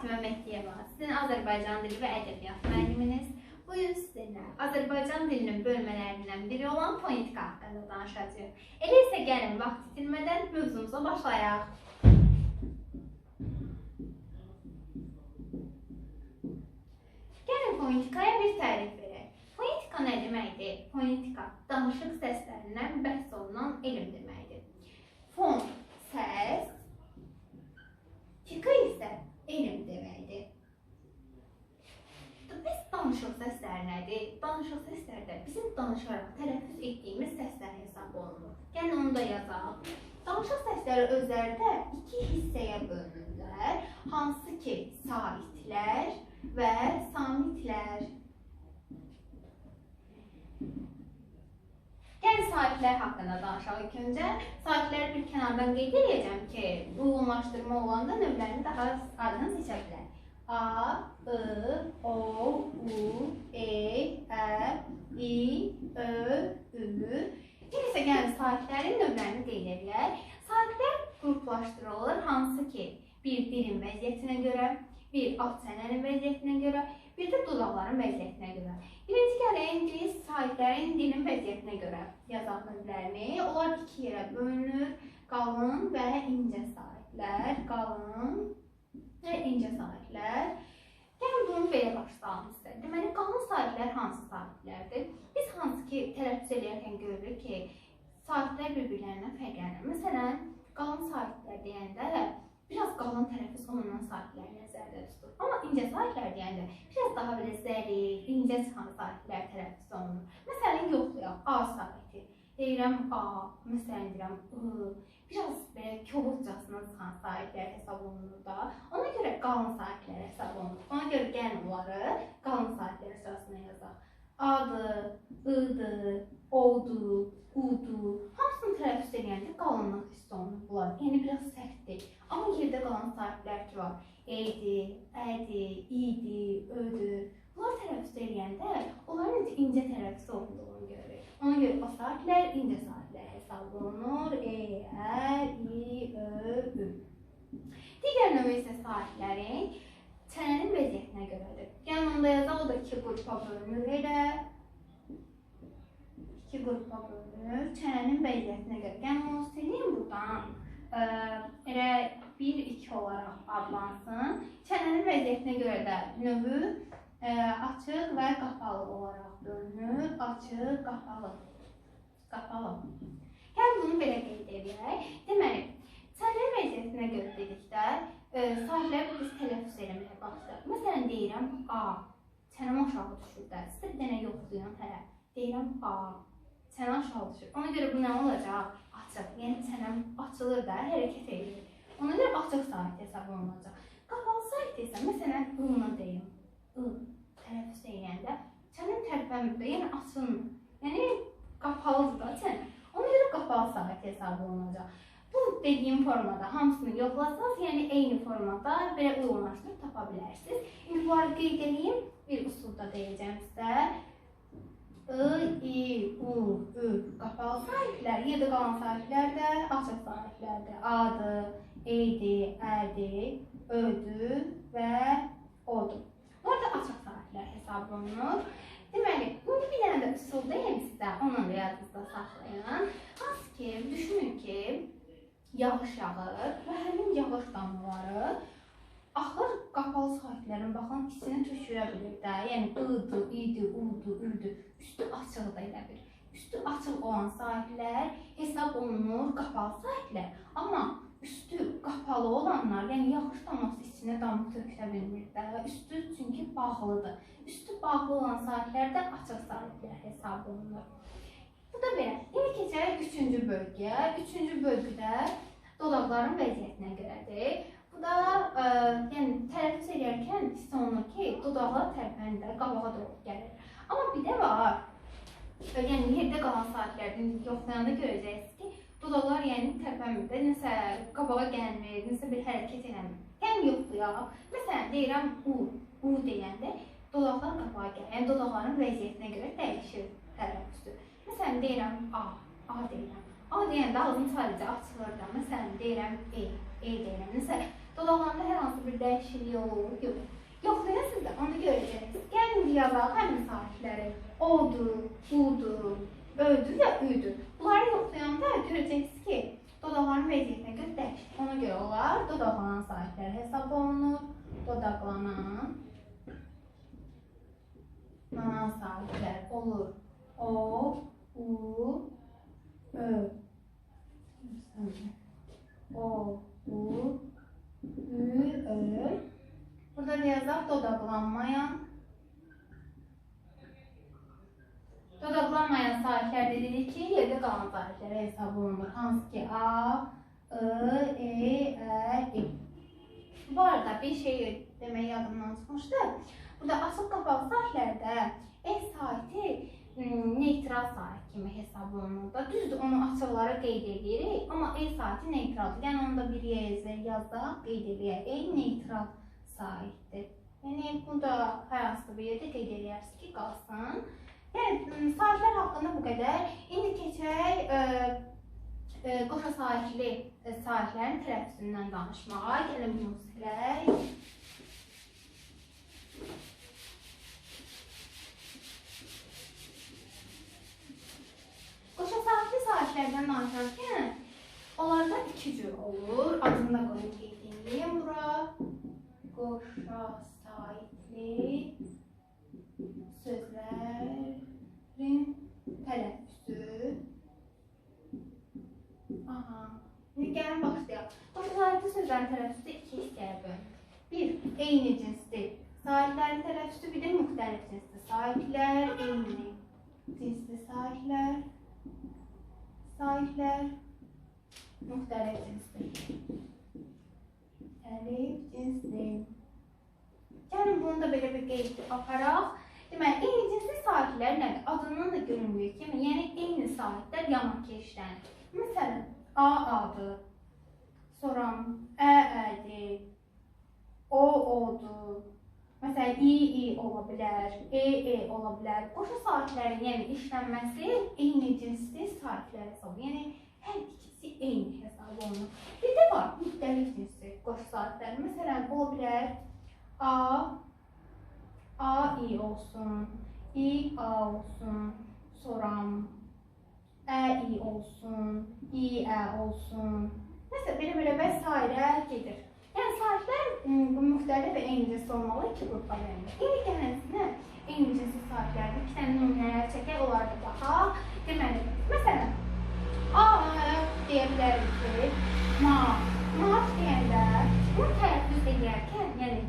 Fatimə Mehdiyeva, sizin Azərbaycan dili və ədəbiyyat müəlliminiz. Bu gün sizinlə Azərbaycan dilinin bölmələrindən biri olan fonetika haqqında danışacağıq. Elə isə gəlin vaxt itirmədən mövzumuza başlayaq. Gəlin fonetikaya bir tərif verək. Fonetika nə deməkdir? Fonetika danışıq səslərindən bəhs olunan elm deməkdir. Fon səs, tika isə elm deməkdir. Bəs danışıq səsləri nədir? Danışıq səsləri də bizim danışaraq tələffüz etdiyimiz səslər hesab olunur. Gəlin onu da yazaq. Danışıq səsləri özləri də iki hissəyə bölünürlər. Hansı ki, saitlər və samitlər. Gəlin saitlər haqqında danışaq ilk öncə. Saitləri bir kənardan qeyd edəcəm ki, uyğunlaşdırma olanda növlərini daha aydın seçə bilər. A, I, O, U, E, Ə, İ, Ö, Ü. Neysə, gəlin saitlərin növlərini qeyd edək. Saitlər qruplaşdırılır, hansı ki, bir dilin vəziyyətinə görə, bir alt çənənin vəziyyətinə görə, bir də dodaqların vəziyyətinə görə. Birinci gəlin, biz saitlərin dilin vəziyyətinə görə yazaq növlərini. Onlar iki yerə bölünür, qalın və incə saitlər, qalın və incə saitlər. Gəlin bunu belə başlayalım sizə. Deməli, qalın saitlər hansı saitlərdir? Biz hansı ki, tələffüz edərkən görürük ki, saitlər bir-birlərindən fərqlənir. Məsələn, qalın saitlər deyəndə biraz qalın tələffüz olunan saitlər nəzərdə tutulur. Amma incə saitlər deyəndə biraz daha belə zərif, incə çıxan saitlər tələffüz olunur. Məsələn, yoxlayaq A saiti. Deyirəm A, məsələn deyirəm I. Biraz belə kobudcasına çıxan saitlər hesab olunur da. Ona görə qalın saitlər hesab olunur. Ona görə gəlin onları qalın saitlər sırasına yazaq. A-dır, I-dır, O-dur, U-dur. Hamısını tələffüz edəndə qalınlıq hiss olunur bunlar. Yəni biraz sərtdir. Amma yerdə qalan saitlər ki var. E-dir, Ə-dir, İ-dir, Ö-dür. Bunlar tələffüz edəndə onların incə tələffüz olduğunu görürük. Ona görə o saitlər incə saitlər hesab olunur. E, Ə, İ, Ö, Ü. Digər növü isə saitlərin çənənin vəziyyətinə görədir. Yəni onda yazaq, o da iki qrupa bölünür elə. İki qrupa bölünür. Çənənin vəziyyətinə görə. Yəni onu sileyim buradan. Elə 1-2 olaraq adlansın. Çənənin vəziyyətinə görə də növü açıq və qapalı olaraq bölünür. Açıq, qapalı. Qapalı. Gəlin bunu belə qeyd edək. Deməli, çənənin vəziyyətinə görə dedikdə saitləri biz tələffüz eləməyə başlayaq. Məsələn, deyirəm A. Çənəm aşağı düşür də. Sizə bir dənə yoxlayın hələ. Deyirəm A. Çənə aşağı düşür. Ona görə bu nə olacaq? Açıq. Yəni çənəm açılır da, hərəkət edir. Ona görə açıq sait hesab olunacaq. Qapalı sait isə, məsələn, I-nı deyim. I. Tələffüz edəndə çənəm tərpənmir də, yəni açılmır. Yəni qapalıdır da çənə. Ona görə qapalı sait hesab olunacaq. Bu dediyim formada hamısını yoxlasaq, yəni eyni formada belə uyğunlaşdırıb tapa bilərsiniz. İndi bunları qeyd edeyim, bir usulda deyəcəm sizə. I, I, U, Ü, qapalı saitlər, yerdə qalan saitlər də açıq saitlərdir. A-dır, E-dir, Ə-dir, Ö-dür və O-dur. Bunlar da açıq saitlər hesab olunur. Deməli, indi bir dənə də üsul deyim sizə, onu da yadınızda saxlayın. Hansı ki, düşünün ki, yağış yağır və həmin yağış damlaları axır qapalı saitlərin baxın içinə tökülə bilir də. Yəni I-dır, İ-dir, U-dur, Ü-dür. Üstü açıq da elə bilir. Üstü açıq olan saitlər hesab olunur qapalı saitlər. Amma üstü qapalı olanlar, yəni yağış damlası içinə damlıq tökülə bilmir də. Üstü çünki bağlıdır. Üstü bağlı olan saitlər də açıq saitlər hesab olunur. Bu da belə. İndi keçək üçüncü bölgəyə. Üçüncü bölgüdə dodaqların vəziyyətinə görədir. Bu da yəni tələffüz edərkən hiss olunur ki, dodaqlar tərpənir, qabağa doğru gəlir. Amma bir də var, yəni yerdə qalan saitlərdən yoxlayanda görəcəksiniz ki, dodaqlar yəni tərpənmir də, nəsə qabağa gəlmir, nəsə bir hərəkət eləmir. Yəni yoxlayaq. Məsələn, deyirəm U. U deyəndə dodaqlar qabağa gəlir. Yəni dodaqların vəziyyətinə görə dəyişir tələffüzü. Məsələn, deyirəm A. A deyirəm. A deyəndə ağzım sadəcə açılır da. Məsələn, deyirəm E. E deyirəm. Nəsə dodaqlarında hər hansı hansı bir dəyişiklik olur? Yox. Yoxlayasınız da onu görəcəksiniz. Gəlin bir yazaq həmin sahibləri. O'dur, budur, ödür və üdür. Bunları yoxlayanda görəcəksiniz ki, dodaqların vəziyyətinə görə dəyişir. Ona görə onlar dodaqlanan sahibləri hesab olunur. Dodaqlanan sahiblər olur. O, U, Ö. O, U, Ü, Ö. Burada da yazaq dodaqlanmayan. Dodaqlanmayan sahiblər dedik ki, yerdə qalan sahiblərə hesab olunur. Hansı ki, A, I, E, Ə, İ. Bu arada bir şey demək yadımdan çıxmışdı. Burada açıq qapalı sahiblərdə E saiti neytral sahib kimi hesab olunur da. Düzdür, onu açıqlara qeyd edirik, amma E saiti neytraldır. Yəni onu da bir yazaq, qeyd edirik. E neytral sahibdir. Yəni bunu da hər hansı bir yerdə qeyd edirsiniz ki, qalsın. Yəni sahiblər haqqında bu qədər. İndi keçək qoşa sahibli sahiblərin tələffüzündən danışmağa. Gəlin bunu silək. Qoşa sahibli sahiblərdən danışarkən onlarda iki cür olur. Adını da qoyub qeyd edeyim bura. Qoşa sahibli sözlərin tələffüzü. Aha. İndi gəlin başlayaq. Qoşa sahibli sözlərin tələffüzü iki hissəyə bölünür. Bir, eyni cinsli sahiblərin tələffüzü, bir də müxtəlif cinsli sahiblər, eyni cinsli sahiblər, müxtəlif cinsli. Müxtəlif cinsli. Gəlin bunu da belə bir qeyd aparaq. Deməli, eyni cinsli sahiblər nədir? Adından da göründüyü kimi, yəni eyni sahiblər yanakeşlənir. Məsələn, A adı, sonra Ədir, O'dur. Məsələn, İ ola bilər, E ola bilər. Qoşa sahiblərin yəni işlənməsi eyni cinsli sahiblər hesabı. Yəni, hər ikisi eyni hesab olunur. Bir də var, müxtəlif cinsli qoşa sahiblər. Məsələn, ola bilər A, İ olsun, İ, A olsun, sonra Ə, İ olsun, İ, Ə olsun. Nəsə, belə və s. gedir. Yəni, sahiblər müxtəlif və eyni cinsli olmalı iki qrupa bölünür. İndi gələnsinə eyni cinsli sahiblərdə iki dənə nümunələr çəkək, onlar da baxaq. Deməli, məsələn, A deyə bilərik ki, maaş deyəndə bunu tələffüz edərkən, yəni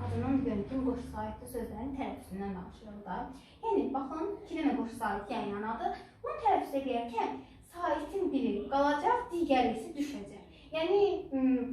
adının görüntüm qoşu sahibli sözlərin tələffüzündən danışırıq da. Yəni, baxın, iki dənə qoşu sahib yan yanadır. Bunu tələffüz edərkən sahibin biri qalacaq, digəri isə düşəcək. Yəni,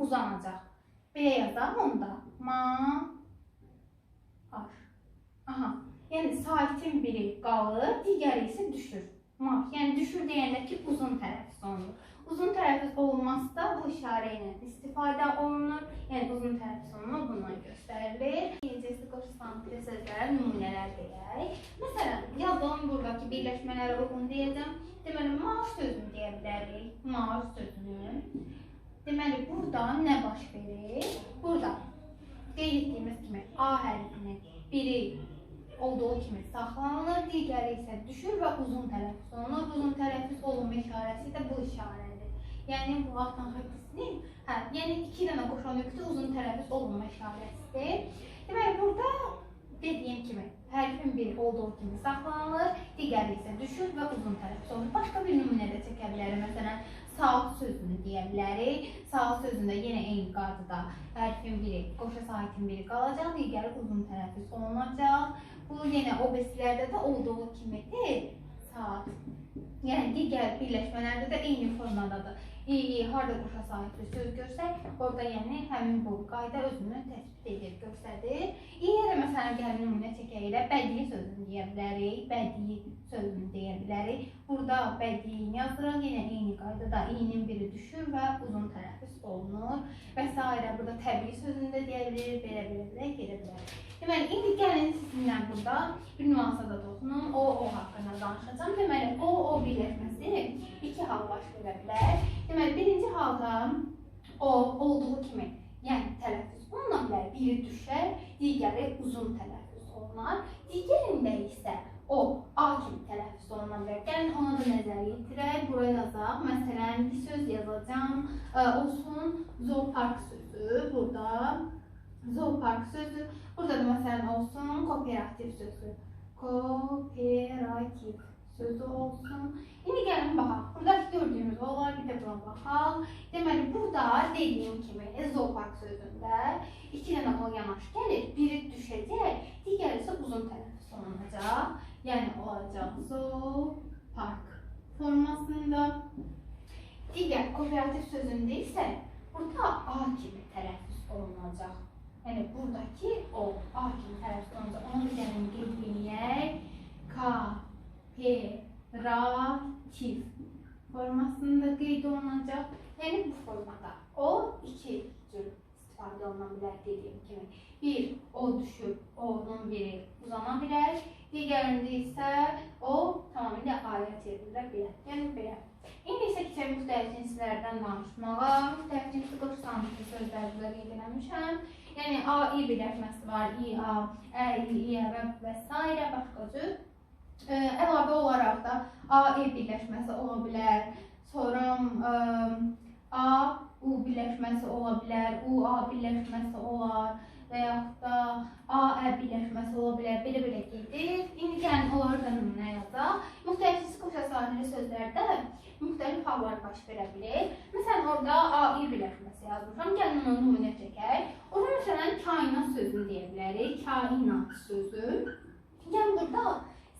uzanacaq. Belə yazaq onda. Aha. Yəni, sahibin biri qalır, digəri isə düşür. Yəni, düşür deyəndə ki, uzun tələffüz olunur. Uzun tələffüz olunması da bu işarə ilə istifadə olunur. Yəni, uzun tələffüz olunur, bundan göstərilir. İkincisi, qoşu sahibli sözlərə nümunələr deyək. Məsələn, yazdığım buradakı birləşmələrə uyğun deyəcəm. Deməli, maaş sözünü deyə bilərik. Maaş sözünü. Deməli, burada nə baş verir? Burada qeyd etdiyimiz kimi A hərfinin biri olduğu kimi saxlanılır, digəri isə düşür və uzun tələffüz olunur. Uzun tələffüz olunma işarəsi də bu işarədir. Yəni, bu altdan xəttisinin, yəni iki dənə qoşa nöqtə uzun tələffüz olunma işarəsidir. Deməli, burada dediyim kimi hərfin biri olduğu kimi saxlanılır, digəri isə düşür və uzun tələffüz olunur. Başqa bir nümunə də çəkə bilərik. Məsələn, saat sözünü deyə bilərik. Saat sözündə yenə eyni qaydada hərfin biri, qoşa sahibin biri qalacaq, digəri uzun tələffüz olunacaq. Bu yenə OBS-lərdə də olduğu kimidir saat. Yəni, digər birləşmələrdə də eyni formadadır. Harada qoşa sahibli söz görsək, orada yəni həmin bu qayda özünü təsbit edir, göstərir. İyə də məsələn gəlin nümunə çəkək ilə bədii sözünü deyə bilərik, bədii sözünü deyə bilərik. Burada bədiini yazırıq, yenə eyni qaydada i'nin biri düşür və uzun tələffüz olunur və s. Burada təbii sözünü də deyə bilir, belə gedə bilər. Deməli, indi gəlin sizinlə burada bir nüansa da toxunun, o haqqında danışacağım. Deməli, o birləşməsi iki hal baş verə bilər. Deməli, birinci halda o olduğu kimi, yəni tələffüz oluna bilər. biri düşər, digəri uzun tələffüz olunar. Digərində isə o A kimi tələffüz oluna bilər. Gəlin ona da nəzər yetirək. Buraya yazaq. Məsələn, bir söz yazacağım. Olsun zoopark sözü. Burada zoopark sözü. Burada da məsələn olsun kooperativ sözü. Kooperativ sözü olsun. İndi gəlin baxaq. Buradakı gördüyümüz olar, bir də buna baxaq. Deməli, burada dediyim kimi zoopark sözündə iki dənə o yanaşı gəlir. Biri düşəcək, digəri isə uzun tələffüz olunacaq. Yəni olacaq zoopark formasında. Digər kooperativ sözündə isə burada A kimi tələffüz olunacaq. Yəni buradakı o A kimi tələffüz olunacaq. Onu da gəlin qeyd edək. Kooperativ formasında qeyd olunacaq. Yəni bu formada o iki cür istifadə oluna bilər dediyim kimi. Bir, o düşüb, onun biri uzana bilər. Digərində isə o tamamilə aya çevrilə bilər. Yəni belə. İndi isə keçək müxtəlif cinslərdən danışmağa. Müxtəlif cinsli qoşu samitli sözlərdə qeyd eləmişəm. Yəni A-i birləşməsi var. İ-a, ə-i, i-ə və s. başqa cür. Əlavə olaraq da A-i birləşməsi ola bilər. Sonra A-u birləşməsi ola bilər. U-a birləşməsi olar. Və yaxud da A-ə birləşməsi ola bilər. Belə-belə gedir. İndi gəlin onları da nümunə yazaq. Müxtəlif cinsli qoşa sahili sözlərdə müxtəlif hallar baş verə bilir. Məsələn, orada A-i birləşməsi yazmışam. Gəlin onu nümunə çəkək. Orada məsələn kainat sözünü deyə bilərik. Kainat sözü. Yəni burada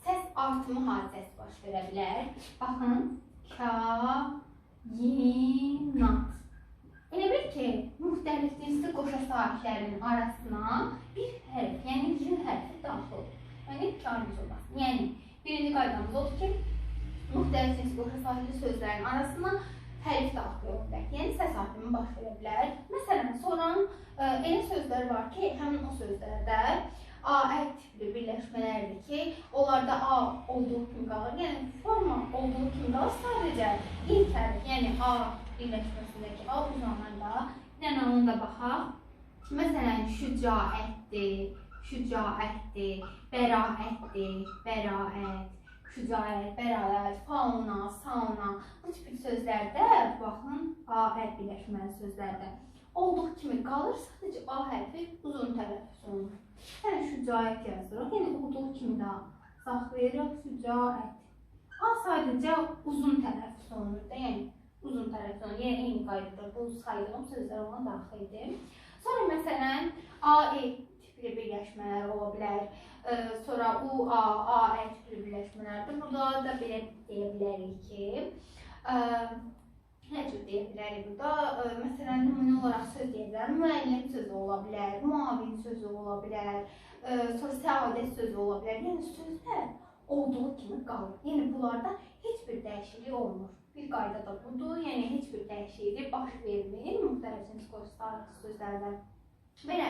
səs artımı hadisəsi baş verə bilər. Baxın. Kainat. Elə bil ki, müxtəlif cinsli qoşa sahiblərinin arasına bir hərf, yəni bir hərfi daxil olur. Yəni kainat olmasın. Yəni birinci qaydamız odur ki, müxtəlif cinsli qoşa sahibli sözlərin arasına hərf daxil olur. Yəni səs artımı baş verə bilər. Məsələn, sonra elə sözlər var ki, həmin o sözlərdə A-ə tipli birləşmələrdir ki, onlarda A olduğu kimi qalır. Yəni forma olduğu kimi qalır. Sadəcə ilk hərf, yəni A birləşməsindəki A uzananda, yəni onu da baxaq. Məsələn, şücaətdir, şücaətdir, bəraətdir, bəraət, şücaət, bəraət, fauna, sauna. Bu tipli sözlərdə, baxın, A-ə birləşməli sözlərdə olduğu kimi qalır. Sadəcə A hərfi uzun tələffüz olunur. Yəni şücaət yazırıq. Yəni olduğu kimi də saxlayırıq şücaət. A sadəcə uzun tələffüz olunur da, yəni uzun tələffüz olunur. Yəni eyni qaydada bu saydığım sözlər ona daxildir. Sonra məsələn A-e tipli birləşmələr ola bilər. Sonra U-a, A-ə tipli birləşmələrdir. Burada da belə deyə bilərik ki, nə cür deyə bilərik burada? Məsələn, nümunə olaraq söz deyə bilər. Müəllim sözü ola bilər, müavin sözü ola bilər, sonra səadət sözü ola bilər. Yəni sözlər olduğu kimi qalır. Yəni bunlarda heç bir dəyişiklik olmur. Bir qayda da budur. Yəni heç bir dəyişiklik baş vermir müxtəlif cins qoşu sahibli sözlərdə. Belə,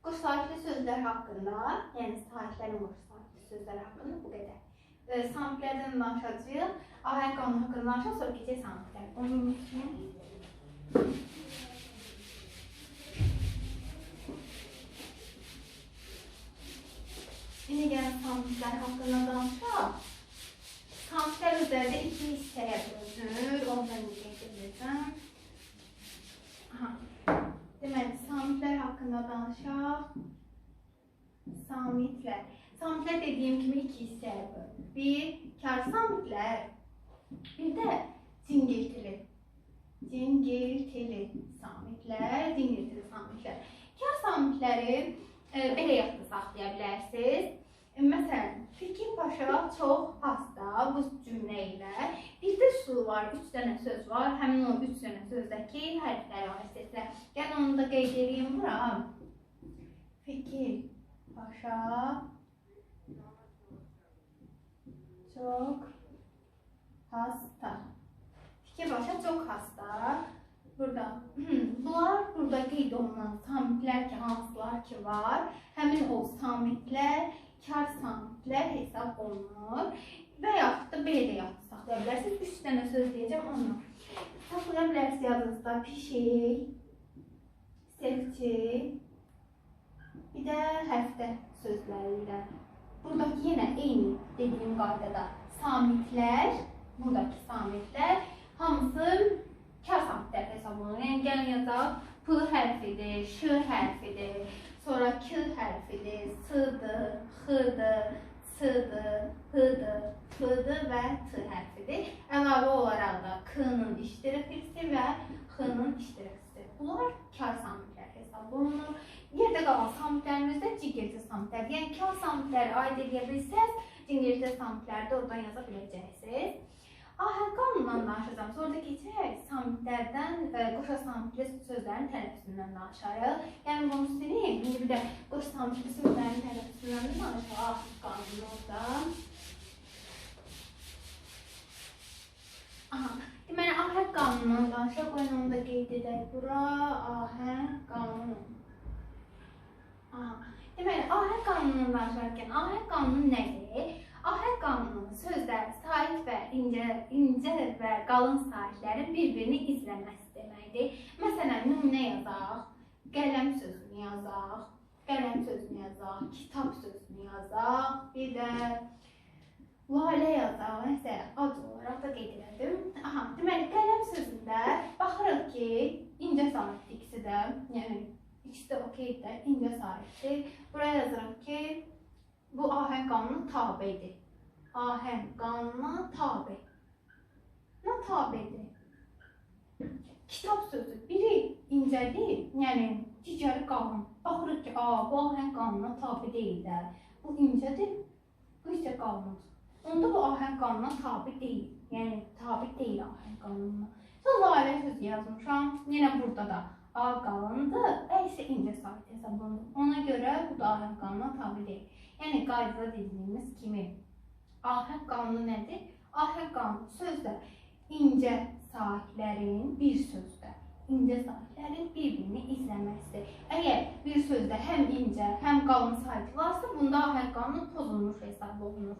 qoşu sahibli sözlər haqqında, yəni sahiblərin qoşu sahibli sözlər haqqında bu qədər. Samitlərdən danışacağıq. Ahəng qanunu haqqında danışacaq, sonra keçək samitlər. Onu unutmayın. Şimdi gəlin samitlər haqqında danışaq. Samitlər üzərində iki hissəyə bölünür. Ondan qeyd edəcəm. Deməli, samitlər haqqında danışaq. Samitlər. Samitlər dediyim kimi iki hissəyə bölünür. Bir, kar samitlər. Bir də cingiltili. Cingiltili samitlər, cingiltili samitlər. Kar samitləri belə yadda saxlaya bilərsiniz. Məsələn, Fikir Paşa çox hasta bu cümlə ilə. Bir də üsul var, 3 dənə söz var. Həmin o 3 dənə sözdəki hərfləri vasitəsilə. Yəni onu da qeyd edeyim bura. Fikir Paşa çok hasta. Fikir Paşa çok hasta. Burada. Bunlar burada qeyd olunan samitlər ki, hansılar ki var. Həmin o samitlər, kar samitlər hesab olunur. Və yaxud da belə də yadda saxlaya bilərsiniz. 3 dənə söz deyəcəm onunla. Saxlaya bilərsiniz yadınızda pişik, sevci, bir də həftə sözləri ilə. Buradakı yenə eyni dediyim qaydada samitlər, buradakı samitlər hamısı kar samitlər hesab olunur. Yəni gəlin yazaq, p hərfidir, ş hərfidir, sonra k hərfidir, s-dır, x-dır, s-dır, p-dır, f-dır və t hərfidir. Əlavə olaraq da k-nın iştirəfisi və x-nın iştirəfisi. Bunlar kar samitlər hesab olunur. Yerdə qalan samitlərimizdə cingirti samitlər. Yəni kar samitləri aid edə bilsəz, cingirti samitləri də oradan yaza biləcəksiniz. Ahəng qanunundan danışacağım. Sonra da keçək samitlərdən, qoşa samitli sözlərin tələffüzündən danışarıq. Yəni bunu sileyim. İndi bir də qoşa samitli sözlərin tələffüzündən danışarıq. Ahəng qanunu orada. Deməli, ahəng qanunundan danışarıq. Qoyun onu da qeyd edək. Bura ahəng qanunu. Deməli, ahəng qanunundan danışarkən ahəng qanunu nədir? Ahəng qanunu sözlər, sait və incə və qalın saitlərin bir-birini izləməsi deməkdir. Məsələn, nümunə yazaq, qələm sözünü yazaq, kitab sözünü yazaq, bir də lalə yazaq, nəsə ad olaraq da qeyd elədim. Deməli, qələm sözündə baxırıq ki, incə saitdir ikisi də, yəni ikisi də okeydir, incə saitdir. Buraya yazırıq ki, bu ahəng qanununa tabedir. Ahəng qanununa tabe. Nə tabedir? Kitab sözü biri incədir, yəni digəri qalın. Baxırıq ki, bu ahəng qanununa tabe deyil də. Bu incədir, bu isə qalındır. Onda bu ahəng qanununa tabe deyil. Yəni tabe deyil ahəng qanununa. Sonra lalə sözü yazmışam. Yenə burada da A qalındır, ə isə incə sait hesab olunur. Ona görə bu da ahəng qanununa tabe deyil. Yəni qaydada dediyimiz kimi ahəng qanunu nədir? Ahəng qanunu sözdə incə saitlərin bir sözdə bir-birini izləməsidir. Əgər bir sözdə həm incə, həm qalın sait varsa, bunda ahəng qanunu pozulmuş hesab olunur.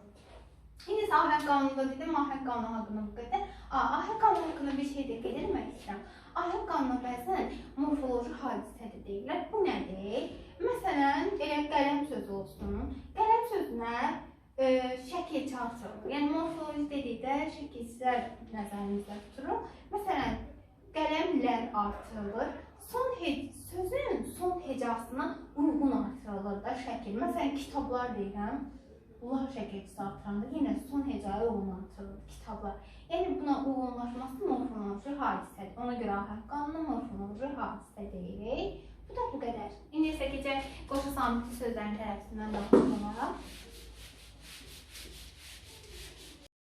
İndi isə ahəng qanununda dedim, ahəng qanunu haqqında bu qədər. Ahəng qanunu haqqında bir şey də qeyd etmək istəyirəm. Ahəng qanunu bəzən morfoloji hadisə də deyirlər. Bu nədir? Məsələn, qələm sözü olsun. Qələm sözünə şəkil çarçılır. Yəni, morfoloji dedikdə şəkilsizlər nəzərimizdə tuturuq. Məsələn, qələmlər artırılır. Sözün son hecasına uyğun artırılır da şəkil. Məsələn, kitablar deyirəm. Bunlar şəkilsiz artıranda yenə son hecaya uyğun artırılır kitablar. Yəni, buna uyğunlaşması morfoloji hadisədir. Ona görə ahəng qanunu morfoloji hadisə deyirik. Bu da bu qədər. İndi isə keçək qoşa samitli sözlərin tələffüzündən danışaq.